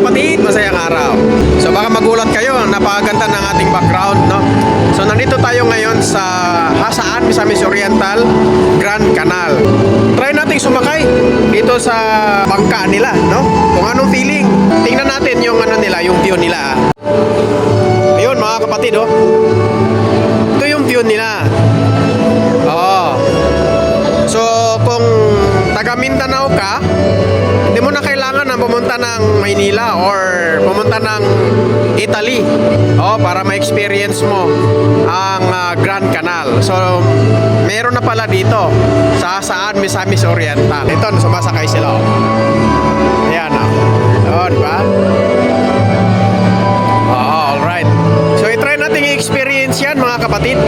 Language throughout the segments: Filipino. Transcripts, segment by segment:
kapatid, masayang araw. So baka magulat kayo, napakaganda ng ating background, no? So nandito tayo ngayon sa Hasaan, Misamis Oriental, Grand Canal. Try nating sumakay dito sa bangka nila, no? Kung anong feeling. Tingnan natin yung ano nila, yung view nila. Ayun mga kapatid, oh. Ito yung view nila. Oh. So kung taga Mindanao ka, hindi mo na kailangan na pumunta ng Maynila or pumunta ng Italy para ma-experience mo ang Grand Canal. So, meron na pala dito sa Hasaan, Misamis Oriental. Ito, sumasakay sila. Ayan, diba? Alright. So, i-try natin i-experience yan, mga kapatid.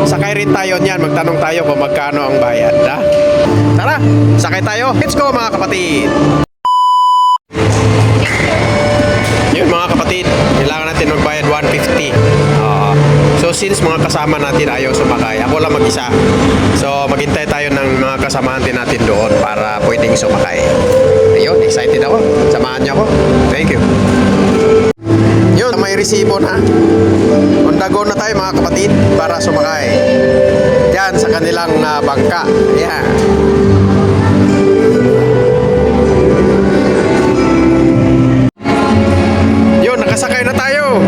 Sakay rin tayo niyan. Magtanong tayo kung magkano ang bayad. Tara, sakay tayo. Let's go, mga kapatid. Yun mga kapatid, kailangan natin magbayad 150. So since mga kasama natin ayaw sumakay, ako lang mag-isa. So maghintay tayo ng mga kasamahan din natin doon para pwedeng sumakay. Ayun, excited ako. Samahan niyo ako. Thank you. Yun, may resibo na. On the go na tayo mga kapatid para sumakay. Yan sa kanilang bangka. Yan. Nakasakay na tayo.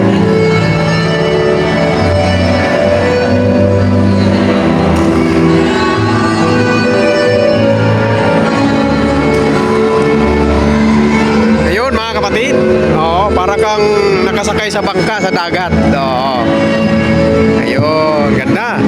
Ayun mga kapatid. Para kang nakasakay sa bangka sa dagat. Ayun, ganda.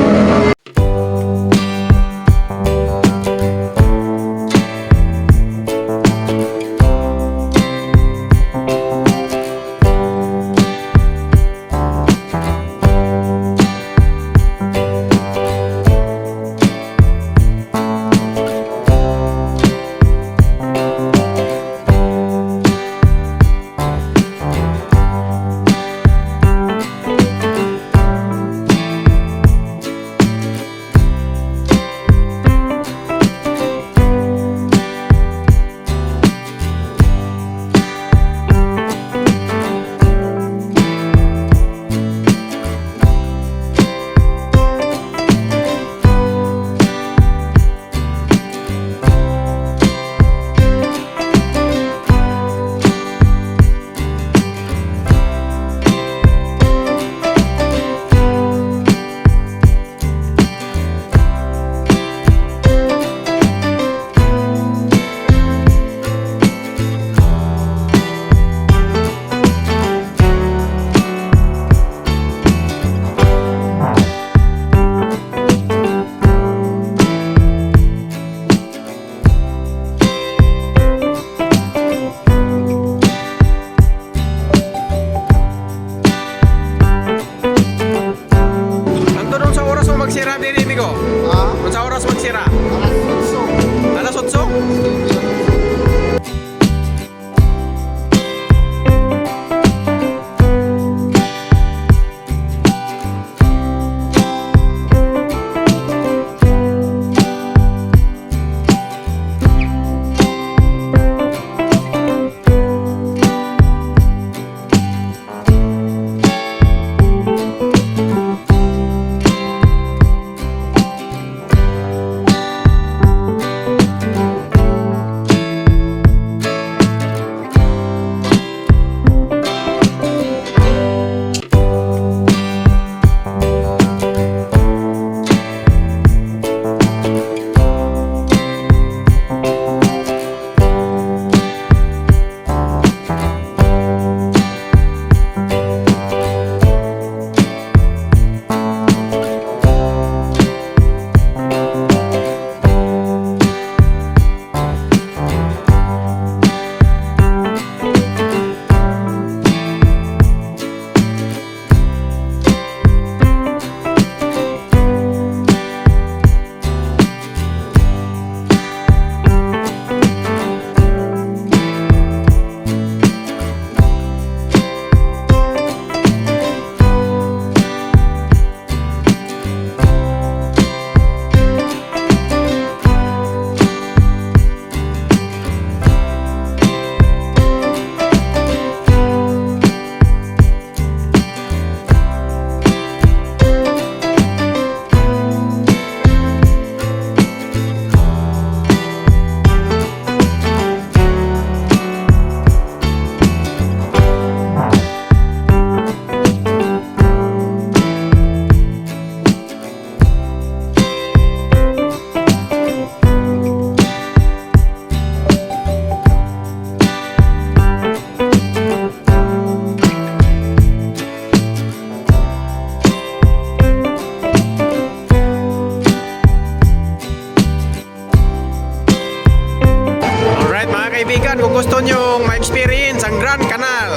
Grand Canal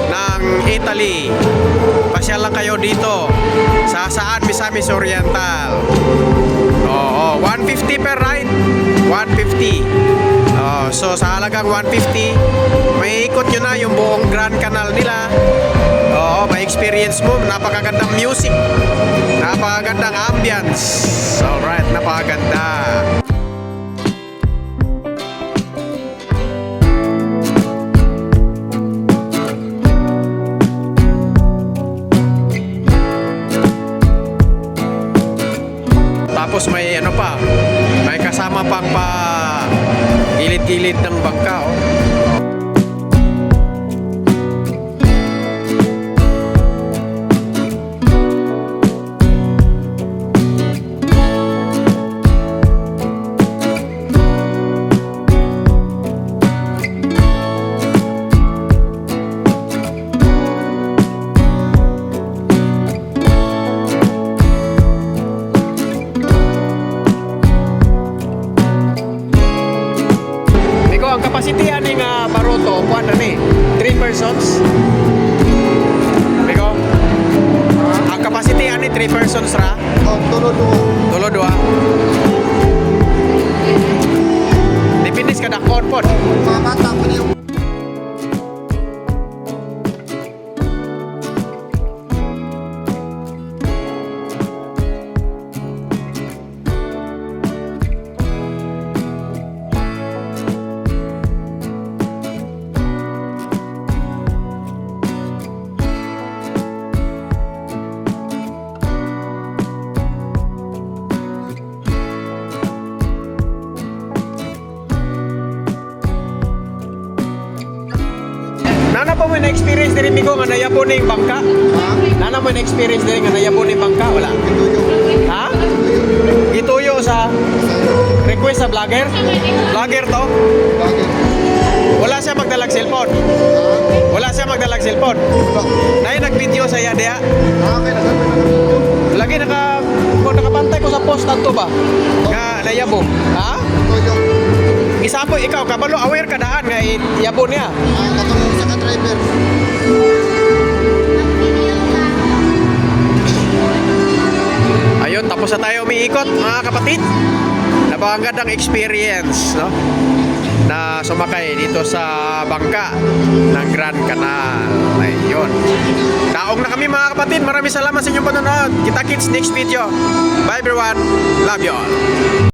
ng Italy. Pasyal lang kayo dito sa Hasaan, Misamis Oriental. Oo, 150 per ride. 150. So sa halagang 150, may ikot nyo na yung buong Grand Canal nila. Oo, may experience mo. Napakagandang music. Napakagandang ambience. Alright, napakaganda. Tapos may ano pa, may kasama pang pa gilid-gilid ng bangka, oh. Ang capacity aning Baroto, kuan na ni 3 persons. Biko. Ang capacity ani 3 persons ra. Tulo dua. Depende sa dakon pod. Mamata mo niyo. Nana pa mo na-experience diri migo nga nayabo ning bangka? Nana mo na-experience diri nga nayabo ning bangka? Wala. Ha? Ituyo sa request sa vlogger? Vlogger to? Wala siya magdalag cellphone. Wala siya magdalag cellphone. Nay nag-video sa iya diha. Lagi kung nakapantay ko sa post adto ba? Nga nayabo. Ha? Isa po ikaw kabalo aware ka daan nga yabo niya. Katulong sa ka-driver. Ayun, tapos na tayo umiikot mga kapatid. Napakagandang experience, no? Na sumakay dito sa bangka ng Grand Canal. Ayun. Daong na kami mga kapatid. Maraming salamat sa inyong panonood. Kita-kits next video. Bye everyone. Love you all.